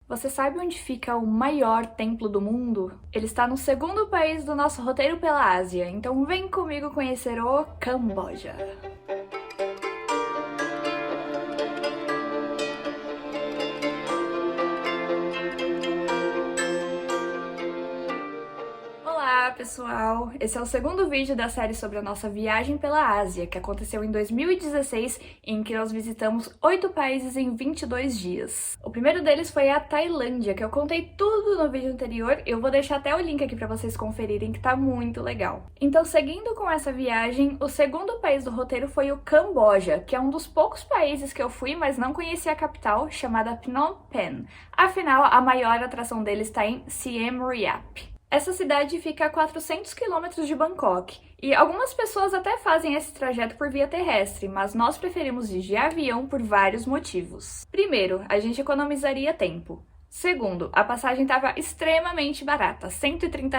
Você sabe onde fica o maior templo do mundo? Ele está no segundo país do nosso roteiro pela Ásia, então vem comigo conhecer o Camboja. Olá, pessoal! Esse é o segundo vídeo da série sobre a nossa viagem pela Ásia, que aconteceu em 2016, em que nós visitamos 8 países em 22 dias. O primeiro deles foi a Tailândia, que eu contei tudo no vídeo anterior, eu vou deixar até o link aqui para vocês conferirem, que tá muito legal. Então, seguindo com essa viagem, o segundo país do roteiro foi o Camboja, que é um dos poucos países que eu fui, mas não conhecia a capital, chamada Phnom Penh. Afinal, a maior atração deles está em Siem Reap. Essa cidade fica a 400 quilômetros de Bangkok, e algumas pessoas até fazem esse trajeto por via terrestre, mas nós preferimos ir de avião por vários motivos. Primeiro, a gente economizaria tempo. Segundo, a passagem estava extremamente barata, R$ 130.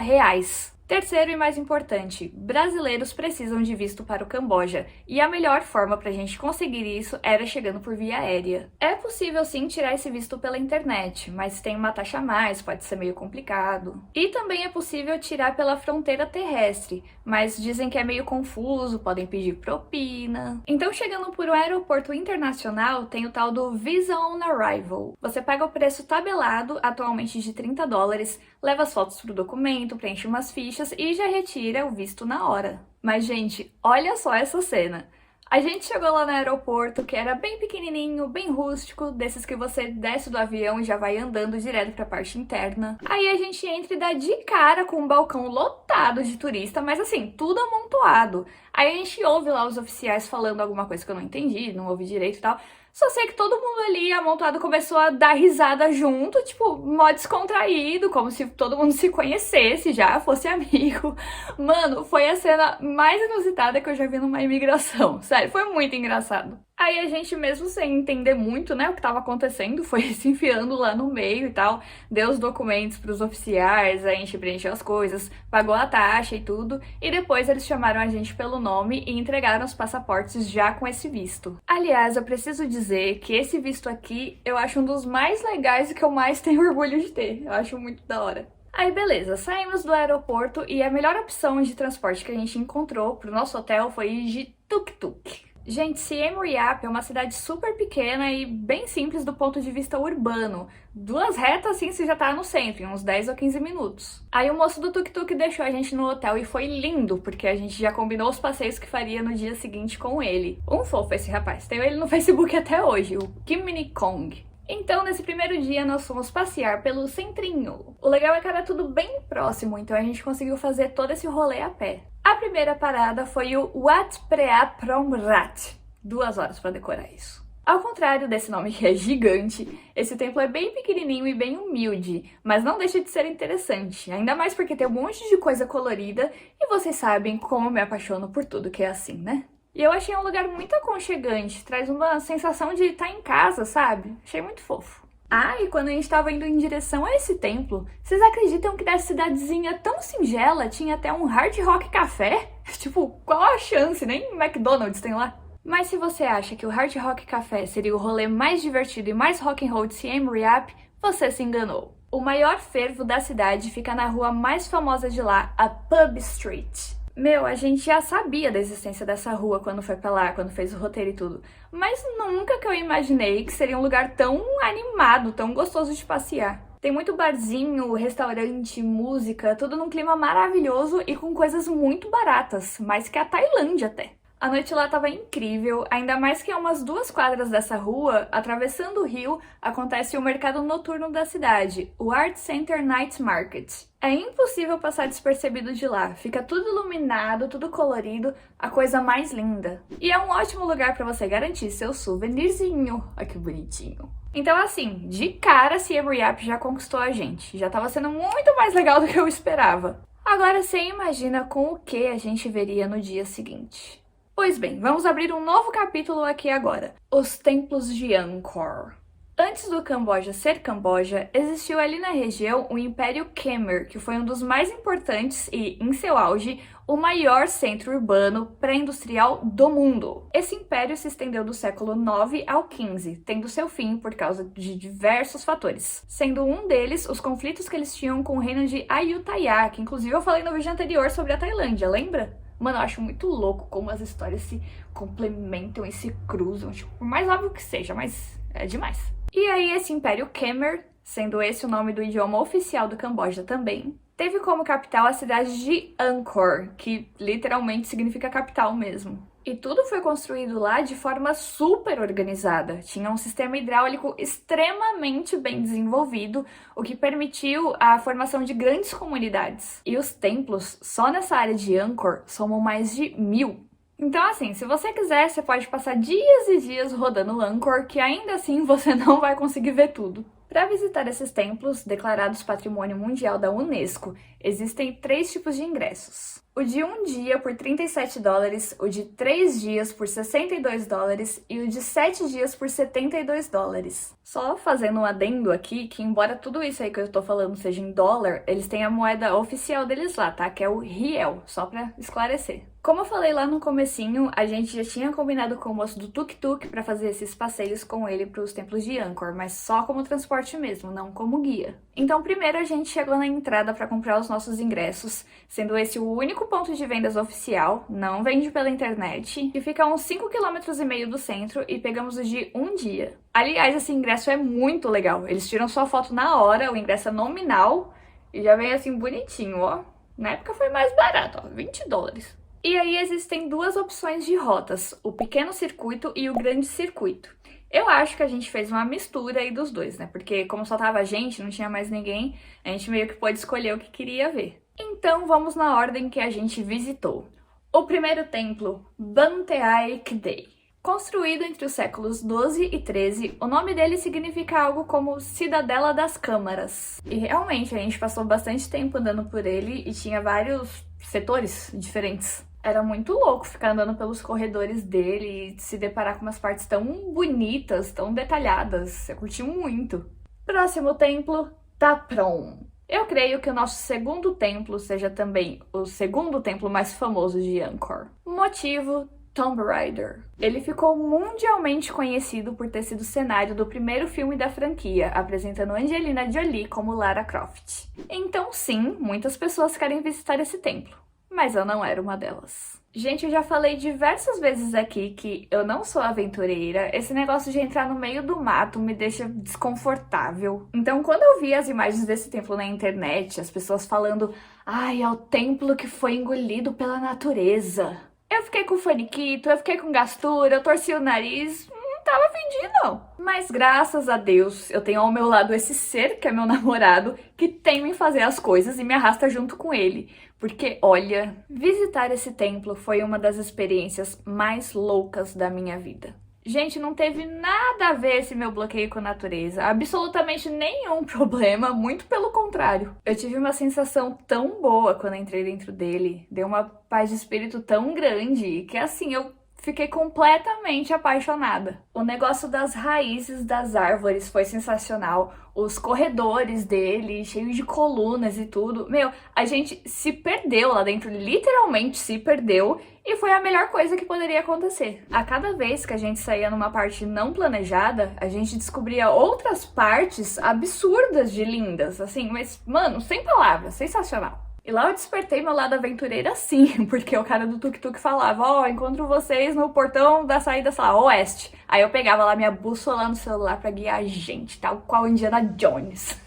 Terceiro e mais importante, brasileiros precisam de visto para o Camboja, e a melhor forma para a gente conseguir isso era chegando por via aérea. É possível sim tirar esse visto pela internet, mas tem uma taxa a mais, pode ser meio complicado. E também é possível tirar pela fronteira terrestre, mas dizem que é meio confuso, podem pedir propina. Então, chegando por um aeroporto internacional, tem o tal do Visa on Arrival. Você paga o preço tabelado, atualmente de $30, leva as fotos pro documento, preenche umas fichas e já retira o visto na hora. Mas, gente, olha só essa cena. A gente chegou lá no aeroporto, que era bem pequenininho, bem rústico, desses que você desce do avião e já vai andando direto pra parte interna. Aí a gente entra e dá de cara com um balcão lotado de turista, mas assim, tudo amontoado. Aí a gente ouve lá os oficiais falando alguma coisa que eu não entendi, não ouvi direito e tal. Só sei que todo mundo ali amontado começou a dar risada junto, tipo, mó descontraído, como se todo mundo se conhecesse já, fosse amigo. Mano, foi a cena mais inusitada que eu já vi numa imigração. Sério, foi muito engraçado. Aí a gente, mesmo sem entender muito, né, o que tava acontecendo, foi se enfiando lá no meio e tal, deu os documentos pros oficiais, a gente preencheu as coisas, pagou a taxa e tudo, e depois eles chamaram a gente pelo nome e entregaram os passaportes já com esse visto. Aliás, eu preciso dizer que esse visto aqui, eu acho um dos mais legais e que eu mais tenho orgulho de ter. Eu acho muito da hora. Aí beleza, saímos do aeroporto e a melhor opção de transporte que a gente encontrou pro nosso hotel foi ir de tuk-tuk. Gente, Siem Reap é uma cidade super pequena e bem simples do ponto de vista urbano. 2 retas assim você já tá no centro, em uns 10 ou 15 minutos. Aí o moço do tuk-tuk deixou a gente no hotel e foi lindo, porque a gente já combinou os passeios que faria no dia seguinte com ele. Um fofo esse rapaz, tenho ele no Facebook até hoje, o Kim Min Kong. Então, nesse primeiro dia, nós fomos passear pelo centrinho. O legal é que era tudo bem próximo, então a gente conseguiu fazer todo esse rolê a pé. A primeira parada foi o Wat Phra Promrat. 2 horas para decorar isso. Ao contrário desse nome que é gigante, esse templo é bem pequenininho e bem humilde, mas não deixa de ser interessante, ainda mais porque tem um monte de coisa colorida e vocês sabem como eu me apaixono por tudo que é assim, né? E eu achei um lugar muito aconchegante, traz uma sensação de estar em casa, sabe? Achei muito fofo. Ah, e quando a gente estava indo em direção a esse templo, vocês acreditam que dessa cidadezinha tão singela tinha até um Hard Rock Café? Tipo, qual a chance? Nem McDonald's tem lá. Mas se você acha que o Hard Rock Café seria o rolê mais divertido e mais rock and roll de Siem Reap, você se enganou. O maior fervo da cidade fica na rua mais famosa de lá, a Pub Street. Meu, a gente já sabia da existência dessa rua quando foi pra lá, quando fez o roteiro e tudo. Mas nunca que eu imaginei que seria um lugar tão animado, tão gostoso de passear. Tem muito barzinho, restaurante, música, tudo num clima maravilhoso e com coisas muito baratas, mais que a Tailândia até. A noite lá tava incrível, ainda mais que a umas 2 quadras dessa rua, atravessando o rio, acontece o mercado noturno da cidade, o Art Center Night Market. É impossível passar despercebido de lá, fica tudo iluminado, tudo colorido, a coisa mais linda. E é um ótimo lugar para você garantir seu souvenirzinho. Olha que bonitinho. Então assim, de cara Siem Reap já conquistou a gente, já tava sendo muito mais legal do que eu esperava. Agora você imagina com o que a gente veria no dia seguinte. Pois bem, vamos abrir um novo capítulo aqui agora. Os templos de Angkor. Antes do Camboja ser Camboja, existiu ali na região o Império Khmer, que foi um dos mais importantes e, em seu auge, o maior centro urbano pré-industrial do mundo. Esse império se estendeu do século IX ao XV, tendo seu fim por causa de diversos fatores, sendo um deles os conflitos que eles tinham com o reino de Ayutthaya, que inclusive eu falei no vídeo anterior sobre a Tailândia, lembra? Mano, eu acho muito louco como as histórias se complementam e se cruzam, tipo, por mais óbvio que seja, mas é demais. E aí esse Império Khmer, sendo esse o nome do idioma oficial do Camboja também, teve como capital a cidade de Angkor, que literalmente significa capital mesmo. E tudo foi construído lá de forma super organizada. Tinha um sistema hidráulico extremamente bem desenvolvido, o que permitiu a formação de grandes comunidades. E os templos, só nessa área de Angkor, somam mais de 1000. Então, assim, se você quiser, você pode passar dias e dias rodando Angkor, que ainda assim você não vai conseguir ver tudo. Para visitar esses templos, declarados Patrimônio Mundial da Unesco, existem 3 tipos de ingressos. O de 1 dia por $37, o de 3 dias por $62 e o de 7 dias por $72. Só fazendo um adendo aqui, que embora tudo isso aí que eu tô falando seja em dólar, eles têm a moeda oficial deles lá, tá? Que é o riel, só pra esclarecer. Como eu falei lá no comecinho, a gente já tinha combinado com o moço do tuk-tuk para fazer esses passeios com ele para os templos de Angkor, mas só como transporte mesmo, não como guia. Então primeiro a gente chegou na entrada para comprar os nossos ingressos, sendo esse o único ponto de vendas oficial, não vende pela internet, e fica a uns 5,5 km do centro e pegamos o de 1 dia. Aliás, esse ingresso é muito legal, eles tiram sua foto na hora, o ingresso é nominal e já vem assim bonitinho, ó. Na época foi mais barato, ó, $20. E aí existem 2 opções de rotas, o pequeno circuito e o grande circuito. Eu acho que a gente fez uma mistura aí dos dois, né? Porque como só tava a gente, não tinha mais ninguém, a gente meio que pôde escolher o que queria ver. Então vamos na ordem que a gente visitou. O primeiro templo, Banteay Kdei. Construído entre os séculos 12 e 13, o nome dele significa algo como Cidadela das Câmaras. E realmente, a gente passou bastante tempo andando por ele e tinha vários setores diferentes. Era muito louco ficar andando pelos corredores dele e se deparar com umas partes tão bonitas, tão detalhadas. Eu curti muito. Próximo templo, Taprom. Eu creio que o nosso segundo templo seja também o segundo templo mais famoso de Angkor. Motivo: Tomb Raider. Ele ficou mundialmente conhecido por ter sido cenário do primeiro filme da franquia, apresentando Angelina Jolie como Lara Croft. Então sim, muitas pessoas querem visitar esse templo, mas eu não era uma delas. Gente, eu já falei diversas vezes aqui que eu não sou aventureira, esse negócio de entrar no meio do mato me deixa desconfortável. Então quando eu vi as imagens desse templo na internet, as pessoas falando "Ai, é o templo que foi engolido pela natureza", eu fiquei com faniquito, eu fiquei com gastura, eu torci o nariz, não tava afim de ir, não. Mas graças a Deus, eu tenho ao meu lado esse ser, que é meu namorado, que teima em fazer as coisas e me arrasta junto com ele. Porque, olha, visitar esse templo foi uma das experiências mais loucas da minha vida. Gente, não teve nada a ver esse meu bloqueio com a natureza, absolutamente nenhum problema, muito pelo contrário. Eu tive uma sensação tão boa quando entrei dentro dele, deu uma paz de espírito tão grande, que assim, eu fiquei completamente apaixonada. O negócio das raízes das árvores foi sensacional, os corredores dele, cheios de colunas e tudo. Meu, a gente se perdeu lá dentro, literalmente se perdeu, e foi a melhor coisa que poderia acontecer. A cada vez que a gente saía numa parte não planejada, a gente descobria outras partes absurdas de lindas, assim, mas, mano, sem palavras, sensacional. E lá eu despertei meu lado aventureira sim, porque o cara do tuk-tuk falava, ó, encontro vocês no portão da saída, sei lá, oeste. Aí eu pegava lá minha bússola no celular pra guiar a gente, tal qual Indiana Jones.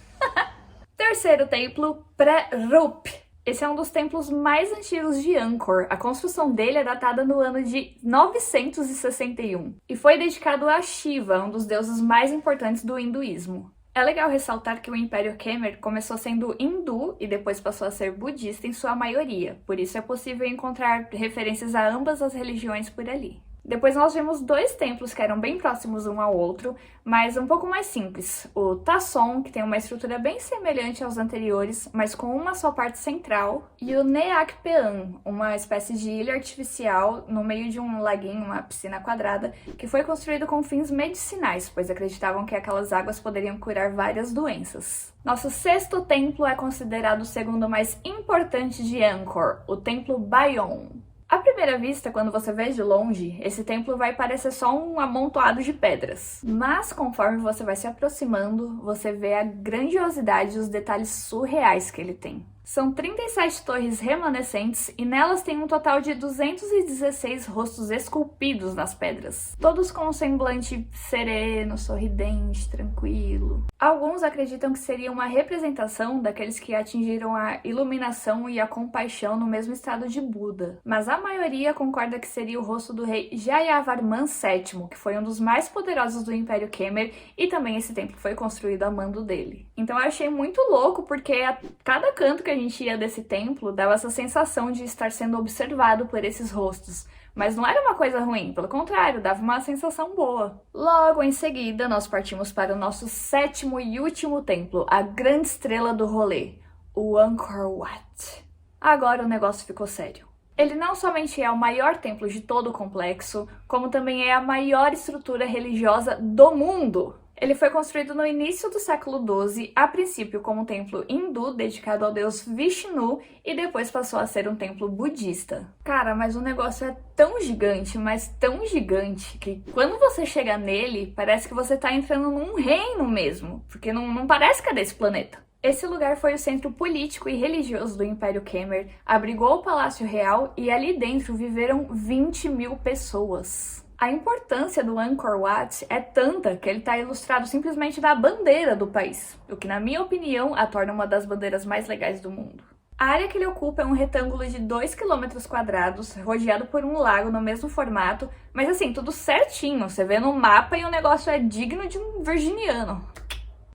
Terceiro templo, Pré-Rup. Esse é um dos templos mais antigos de Angkor. A construção dele é datada no ano de 961 e foi dedicado a Shiva, um dos deuses mais importantes do hinduísmo. É legal ressaltar que o Império Khmer começou sendo hindu e depois passou a ser budista em sua maioria, por isso é possível encontrar referências a ambas as religiões por ali. Depois nós vimos dois templos que eram bem próximos um ao outro, mas um pouco mais simples. O Tason, que tem uma estrutura bem semelhante aos anteriores, mas com uma só parte central, e o Neakpean, uma espécie de ilha artificial no meio de um laguinho, uma piscina quadrada, que foi construído com fins medicinais, pois acreditavam que aquelas águas poderiam curar várias doenças. Nosso sexto templo é considerado o segundo mais importante de Angkor, o Templo Bayon. À primeira vista, quando você vê de longe, esse templo vai parecer só um amontoado de pedras. Mas conforme você vai se aproximando, você vê a grandiosidade e os detalhes surreais que ele tem. São 37 torres remanescentes e nelas tem um total de 216 rostos esculpidos nas pedras, todos com um semblante sereno, sorridente, tranquilo. Alguns acreditam que seria uma representação daqueles que atingiram a iluminação e a compaixão no mesmo estado de Buda, mas a maioria concorda que seria o rosto do rei Jayavarman VII, que foi um dos mais poderosos do Império Khmer, e também esse templo foi construído a mando dele. Então eu achei muito louco, porque a cada canto que a gente ia desse templo dava essa sensação de estar sendo observado por esses rostos. Mas não era uma coisa ruim, pelo contrário, dava uma sensação boa. Logo em seguida, nós partimos para o nosso sétimo e último templo, a grande estrela do rolê, o Angkor Wat. Agora o negócio ficou sério. Ele não somente é o maior templo de todo o complexo, como também é a maior estrutura religiosa do mundo. Ele foi construído no início do século XII, a princípio como um templo hindu dedicado ao deus Vishnu e depois passou a ser um templo budista. Cara, mas o negócio é tão gigante, mas tão gigante, que quando você chega nele, parece que você tá entrando num reino mesmo, porque não parece que é desse planeta. Esse lugar foi o centro político e religioso do Império Khmer, abrigou o Palácio Real e ali dentro viveram 20 mil pessoas. A importância do Angkor Wat é tanta que ele está ilustrado simplesmente na bandeira do país, o que, na minha opinião, a torna uma das bandeiras mais legais do mundo. A área que ele ocupa é um retângulo de 2 km², rodeado por um lago no mesmo formato, mas assim, tudo certinho, você vê no mapa e o negócio é digno de um virginiano.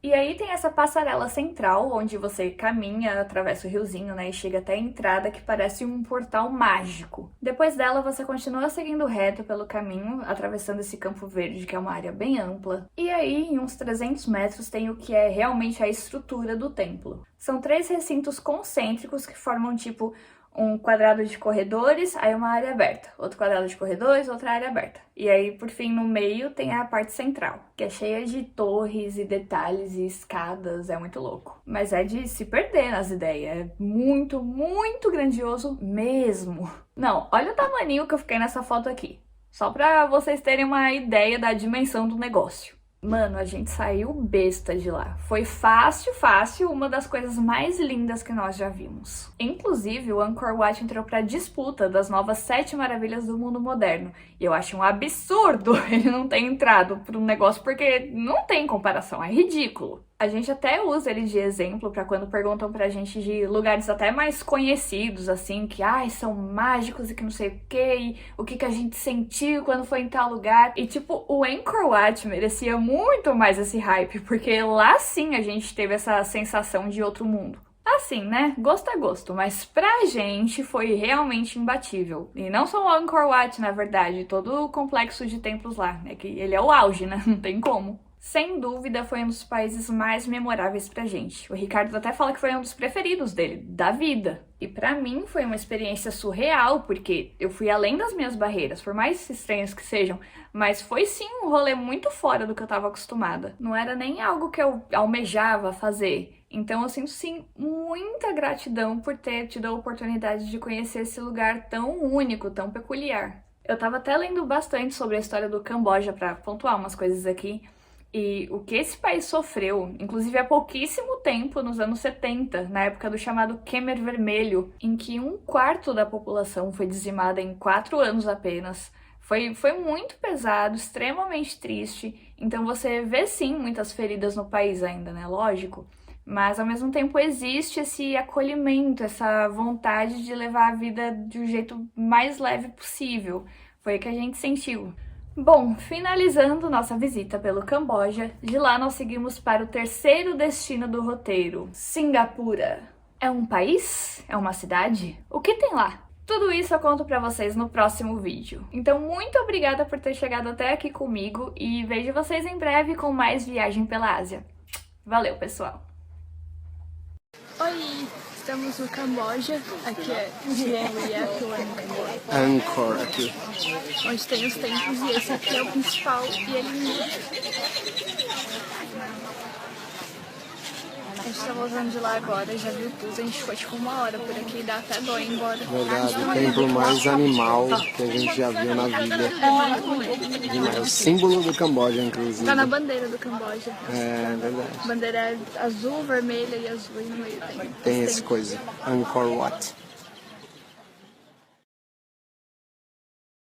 E aí tem essa passarela central, onde você caminha, atravessa o riozinho, né, e chega até a entrada que parece um portal mágico. Depois dela, você continua seguindo reto pelo caminho, atravessando esse campo verde, que é uma área bem ampla. E aí, em uns 300 metros, tem o que é realmente a estrutura do templo. São 3 recintos concêntricos que formam tipo um quadrado de corredores, aí uma área aberta. Outro quadrado de corredores, outra área aberta. E aí, por fim, no meio tem a parte central, que é cheia de torres e detalhes e escadas, é muito louco. Mas é de se perder nas ideias, é muito, muito grandioso mesmo. Não, olha o tamaninho que eu fiquei nessa foto aqui, só pra vocês terem uma ideia da dimensão do negócio. Mano, a gente saiu besta de lá. Foi fácil, uma das coisas mais lindas que nós já vimos. Inclusive, o Angkor Wat entrou pra disputa das novas 7 maravilhas do mundo moderno. E eu acho um absurdo ele não ter entrado pro negócio, porque não tem comparação, é ridículo. A gente até usa ele de exemplo pra quando perguntam pra gente de lugares até mais conhecidos, assim, que são mágicos e que não sei o que, e o que a gente sentiu quando foi em tal lugar. E tipo, o Angkor Wat merecia muito mais esse hype, porque lá sim a gente teve essa sensação de outro mundo. Assim, né? Gosto é gosto, mas pra gente foi realmente imbatível. E não só o Angkor Wat, na verdade, todo o complexo de templos lá, né? Que ele é o auge, né? Não tem como. Sem dúvida, foi um dos países mais memoráveis pra gente. O Ricardo até fala que foi um dos preferidos dele, da vida. E pra mim foi uma experiência surreal, porque eu fui além das minhas barreiras, por mais estranhas que sejam, mas foi sim um rolê muito fora do que eu tava acostumada. Não era nem algo que eu almejava fazer. Então eu sinto sim muita gratidão por ter tido a oportunidade de conhecer esse lugar tão único, tão peculiar. Eu tava até lendo bastante sobre a história do Camboja pra pontuar umas coisas aqui. E o que esse país sofreu, inclusive há pouquíssimo tempo, nos anos 70, na época do chamado Khmer Vermelho, em que 1/4 da população foi dizimada em 4 anos apenas. Foi muito pesado, extremamente triste. Então você vê sim muitas feridas no país ainda, né? Lógico. Mas ao mesmo tempo existe esse acolhimento, essa vontade de levar a vida do jeito mais leve possível. Foi o que a gente sentiu. Bom, finalizando nossa visita pelo Camboja, de lá nós seguimos para o terceiro destino do roteiro, Singapura. É um país? É uma cidade? O que tem lá? Tudo isso eu conto pra vocês no próximo vídeo. Então, muito obrigada por ter chegado até aqui comigo e vejo vocês em breve com mais viagem pela Ásia. Valeu, pessoal! Oi, estamos no Camboja, aqui é Siem Reap, Angkor aqui. onde tem os templos, e esse aqui é o principal e é lindo. A gente tá voltando de lá agora, já viu tudo, a gente ficou tipo 1 hora por aqui, dá até dó ir embora. Verdade, o templo mais animal que a gente já viu na vida. É o símbolo do Camboja, inclusive. Tá na bandeira do Camboja. É verdade. A bandeira é azul, vermelha e azul, e no meio tem Tem esse coisa. Angkor Wat.